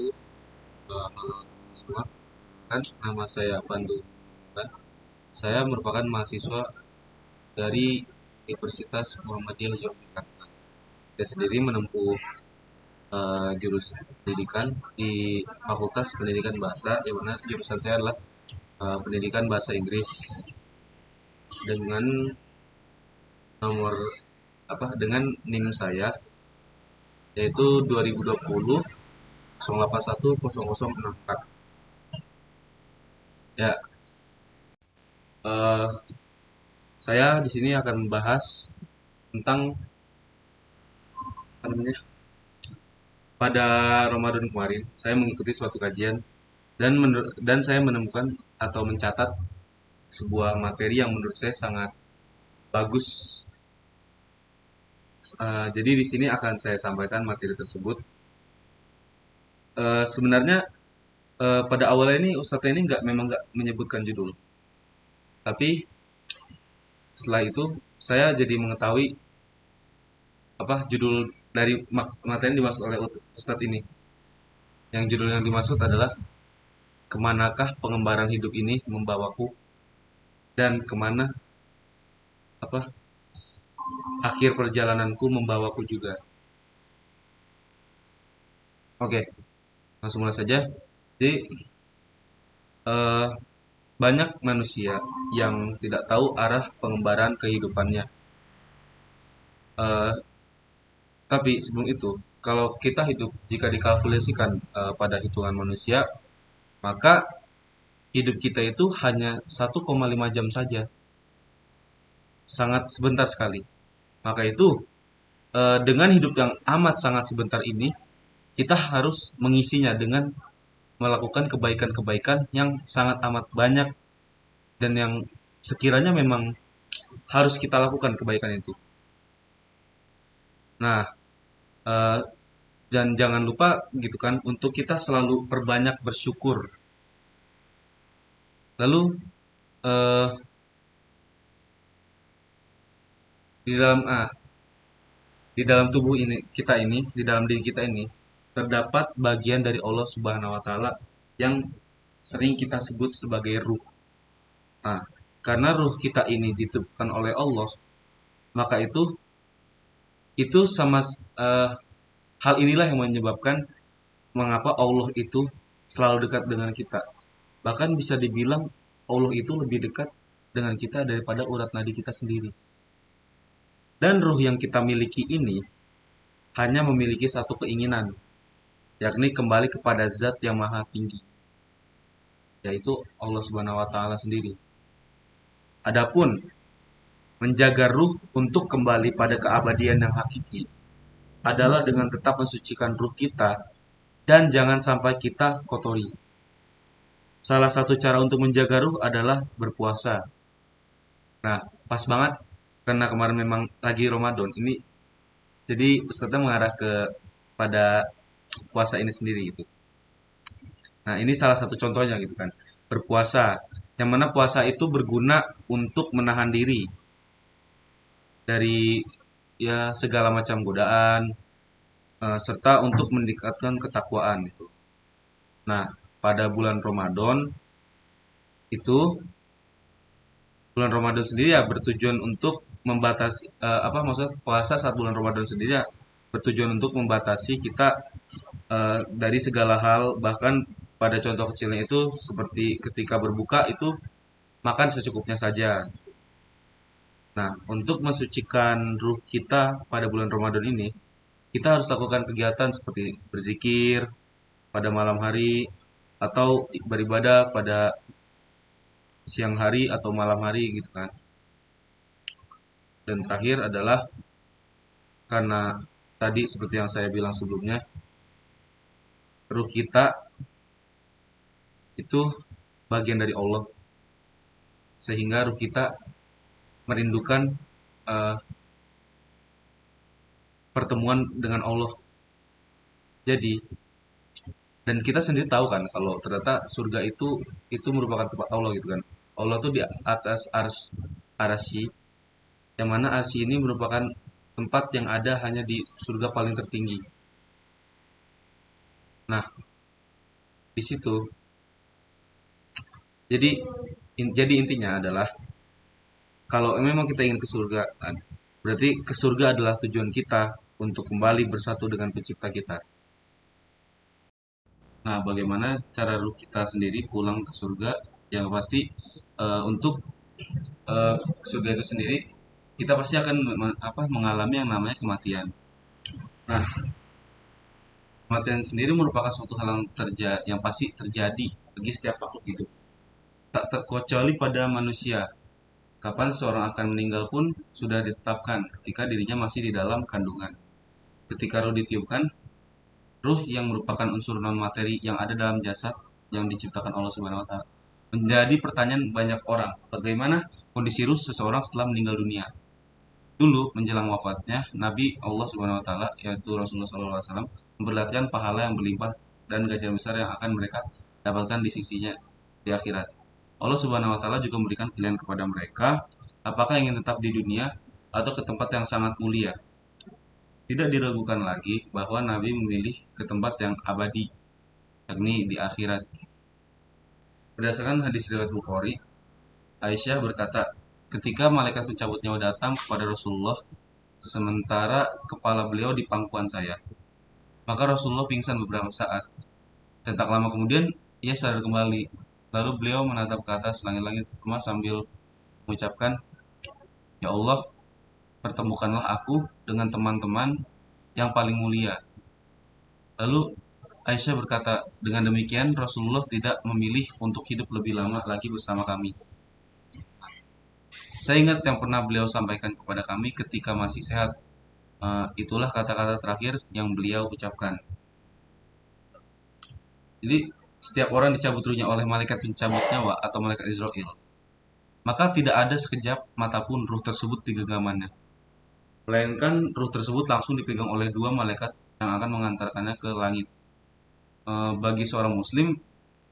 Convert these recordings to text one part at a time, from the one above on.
wabarakatuh. Halo semua, kan nama saya Pandu. Kan? Saya merupakan mahasiswa dari Universitas Muhammadiyah Yogyakarta. Saya sendiri menempuh jurusan pendidikan di Fakultas Pendidikan Bahasa, yang mana jurusan saya adalah Pendidikan Bahasa Inggris dengan nomor dengan NIM saya yaitu 2020 0810064. Ya, eh, saya di sini akan membahas tentang apa namanya. Pada Ramadan kemarin, saya mengikuti suatu kajian dan saya menemukan atau mencatat sebuah materi yang menurut saya sangat bagus. Jadi di sini akan saya sampaikan materi tersebut. Sebenarnya pada awalnya ini Ustadz ini memang nggak menyebutkan judul, tapi setelah itu saya jadi mengetahui apa judul dari materi yang dimaksud oleh Ustadz ini. Yang judul yang dimaksud adalah kemanakah pengembaraan hidup ini membawaku dan kemana apa akhir perjalananku membawaku juga. Oke, langsung mulai saja. Jadi eh, banyak manusia yang tidak tahu arah pengembaraan kehidupannya. Eh, tapi sebelum itu, kalau kita hidup jika dikalkulasikan pada hitungan manusia, maka hidup kita itu hanya 1,5 jam saja, sangat sebentar sekali. Maka itu dengan hidup yang amat sangat sebentar ini, kita harus mengisinya dengan melakukan kebaikan-kebaikan yang sangat amat banyak dan yang sekiranya memang harus kita lakukan kebaikan itu. Nah, eh, dan jangan lupa gitu kan untuk kita selalu perbanyak bersyukur. Lalu eh, di dalam di dalam tubuh ini kita ini, di dalam diri kita ini terdapat bagian dari Allah Subhanahu wa taala yang sering kita sebut sebagai ruh. Nah, karena ruh kita ini ditentukan oleh Allah, maka itu sama hal inilah yang menyebabkan mengapa Allah itu selalu dekat dengan kita. Bahkan bisa dibilang Allah itu lebih dekat dengan kita daripada urat nadi kita sendiri. Dan ruh yang kita miliki ini hanya memiliki satu keinginan, yakni kembali kepada zat yang maha tinggi, yaitu Allah Subhanahu wa taala sendiri. Adapun menjaga ruh untuk kembali pada keabadian yang hakiki adalah dengan tetap mensucikan ruh kita dan jangan sampai kita kotori. Salah satu cara untuk menjaga ruh adalah berpuasa. Nah, pas banget karena kemarin memang lagi Ramadan ini, jadi Ustaznya mengarah ke pada puasa ini sendiri gitu. Nah, ini salah satu contohnya gitu kan. Berpuasa. Yang mana puasa itu berguna untuk menahan diri dari ya segala macam godaan serta untuk meningkatkan ketakwaan gitu. Nah, pada bulan Ramadan itu bulan Ramadan sendiri ya bertujuan untuk membatasi maksud puasa saat bulan Ramadan sendiri ya bertujuan untuk membatasi kita dari segala hal, bahkan pada contoh kecilnya itu seperti ketika berbuka itu makan secukupnya saja. Nah, untuk mensucikan ruh kita pada bulan Ramadan ini, kita harus lakukan kegiatan seperti berzikir pada malam hari atau beribadah pada siang hari atau malam hari gitu kan. Dan terakhir adalah karena tadi seperti yang saya bilang sebelumnya, ruh kita itu bagian dari Allah sehingga ruh kita merindukan eh, pertemuan dengan Allah. Jadi, dan kita sendiri tahu kan kalau ternyata surga itu merupakan tempat Allah gitu kan. Allah tuh di atas arsy, yang mana arsy ini merupakan tempat yang ada hanya di surga paling tertinggi. Nah, Di situ. Jadi jadi intinya adalah kalau memang kita ingin ke surga, berarti ke surga adalah tujuan kita untuk kembali bersatu dengan pencipta kita. Nah, bagaimana cara ruh kita sendiri pulang ke surga? Yang pasti untuk surga itu sendiri kita pasti akan mengalami yang namanya kematian. Nah, kematian sendiri merupakan suatu hal yang pasti terjadi bagi setiap makhluk hidup. Tak terkecuali pada manusia. Kapan seorang akan meninggal pun sudah ditetapkan ketika dirinya masih di dalam kandungan. Ketika roh ditiupkan, ruh yang merupakan unsur non materi yang ada dalam jasad yang diciptakan Allah Subhanahu wa taala. Menjadi pertanyaan banyak orang, bagaimana kondisi ruh seseorang setelah meninggal dunia? Dulu menjelang wafatnya, Nabi Allah Subhanahu wa taala yaitu Rasulullah SAW memperlihatkan pahala yang berlimpah dan ganjaran besar yang akan mereka dapatkan di sisinya di akhirat. Allah Subhanahu wa taala juga memberikan pilihan kepada mereka apakah ingin tetap di dunia atau ke tempat yang sangat mulia. Tidak diragukan lagi bahwa Nabi memilih ke tempat yang abadi, yakni di akhirat. Berdasarkan hadis riwayat Bukhari, Aisyah berkata, ketika malaikat pencabut nyawa datang kepada Rasulullah, sementara kepala beliau di pangkuan saya, maka Rasulullah pingsan beberapa saat, dan tak lama kemudian ia sadar kembali. Lalu beliau menatap ke atas langit-langit rumah sambil mengucapkan, Ya Allah, pertemukanlah aku dengan teman-teman yang paling mulia. Lalu Aisyah berkata, dengan demikian Rasulullah tidak memilih untuk hidup lebih lama lagi bersama kami. Saya ingat yang pernah beliau sampaikan kepada kami ketika masih sehat. Itulah kata-kata terakhir yang beliau ucapkan. Jadi setiap orang dicabut ruhnya oleh malaikat pencabut nyawa atau malaikat Israel, maka tidak ada sekejap mata pun ruh tersebut di genggamannya. Melainkan ruh tersebut langsung dipegang oleh dua malaikat yang akan mengantarkannya ke langit. Bagi seorang muslim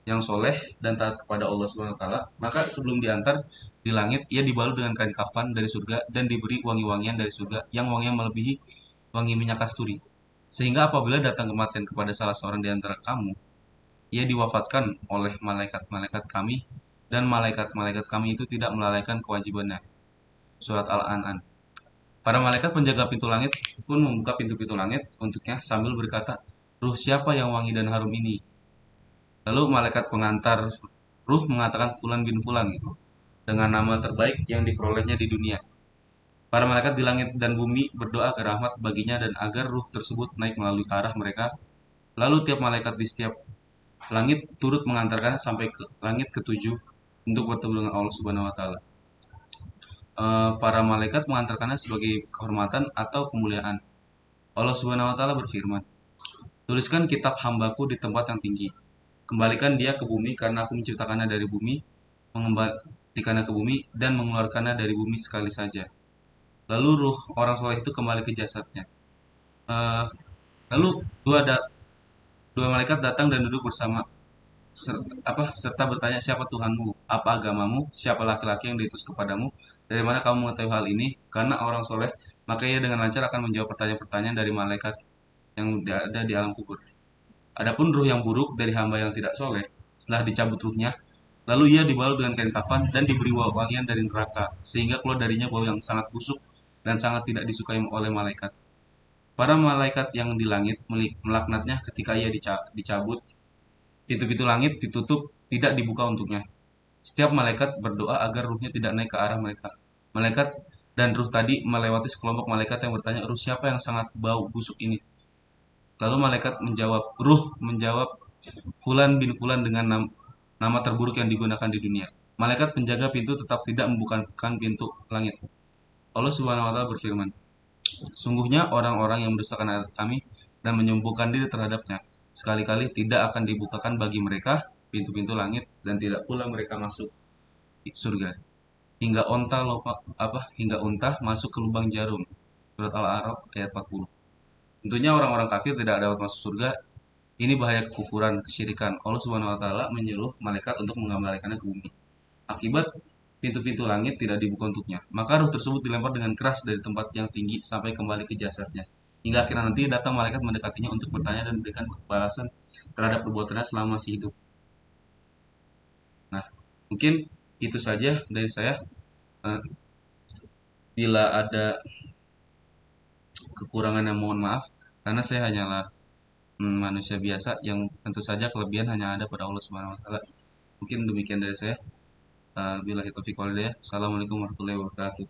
yang soleh dan taat kepada Allah Subhanahu Wa Taala, maka sebelum diantar di langit, ia dibalut dengan kain kafan dari surga dan diberi wangi-wangian dari surga yang wanginya melebihi wangi minyak kasturi. Sehingga apabila datang kematian kepada salah seorang di antara kamu, ia diwafatkan oleh malaikat-malaikat kami dan malaikat-malaikat kami itu tidak melalaikan kewajibannya. Surat Al-An'am. Para malaikat penjaga pintu langit pun membuka pintu-pintu langit untuknya sambil berkata, Ruh siapa yang wangi dan harum ini? Lalu malaikat pengantar ruh mengatakan Fulan bin Fulan gitu, dengan nama terbaik yang diperolehnya di dunia. Para malaikat di langit dan bumi berdoa agar rahmat baginya dan agar ruh tersebut naik melalui arah mereka. Lalu tiap malaikat di setiap langit turut mengantarkannya sampai ke langit ketujuh untuk bertemu dengan Allah Subhanahu wa taala. Para malaikat mengantarkannya sebagai kehormatan atau kemuliaan. Allah Subhanahu wa taala berfirman, "Tuliskan kitab hambaku di tempat yang tinggi. Kembalikan dia ke bumi karena aku menciptakannya dari bumi, mengembalikannya ke bumi dan mengeluarkannya dari bumi sekali saja. Lalu ruh orang soleh itu kembali ke jasadnya. Eh, Lalu dua malaikat datang dan duduk bersama serta bertanya siapa Tuhanmu, apa agamamu, siapa laki-laki yang diutus kepadamu, dari mana kamu mengetahui hal ini? Karena orang soleh, maka ia dengan lancar akan menjawab pertanyaan-pertanyaan dari malaikat yang ada di alam kubur. Adapun ruh yang buruk dari hamba yang tidak soleh, setelah dicabut ruhnya, lalu ia dibalut dengan kain kafan dan diberi wangian dari neraka, sehingga keluar darinya bau yang sangat busuk dan sangat tidak disukai oleh malaikat. Para malaikat yang di langit melaknatnya ketika ia dicabut. Pintu-pintu langit ditutup, tidak dibuka untuknya. Setiap malaikat berdoa agar ruhnya tidak naik ke arah mereka. Malaikat dan ruh tadi melewati sekelompok malaikat yang bertanya, ruh siapa yang sangat bau busuk ini? Lalu malaikat ruh menjawab, Fulan bin Fulan dengan nama terburuk yang digunakan di dunia. Malaikat penjaga pintu tetap tidak membukakan pintu langit. Allah Subhanahu wa taala berfirman, Sungguhnya orang-orang yang mendustakan ayat kami dan menyembuhkan diri terhadapnya, sekali-kali tidak akan dibukakan bagi mereka pintu-pintu langit dan tidak pula mereka masuk surga. Hingga unta masuk ke lubang jarum. Surat Al-A'raf ayat 40. Tentunya orang-orang kafir tidak dapat masuk surga. Ini bahaya kekufuran, kesyirikan. Allah Subhanahu wa taala menyuruh malaikat untuk mengembalikannya ke bumi. Akibat pintu-pintu langit tidak dibuka untuknya, maka ruh tersebut dilempar dengan keras dari tempat yang tinggi sampai kembali ke jasadnya. hingga akhirnya nanti datang malaikat mendekatinya untuk bertanya dan memberikan balasan terhadap perbuatannya selama masih hidup. Nah, mungkin itu saja dari saya. Eh, Bila ada kekurangan yang mohon maaf, karena saya hanyalah manusia biasa yang tentu saja kelebihan hanya ada pada Allah Subhanahu wa taala. Mungkin demikian dari saya. Bila kita walhidayah. Assalamualaikum warahmatullahi wabarakatuh.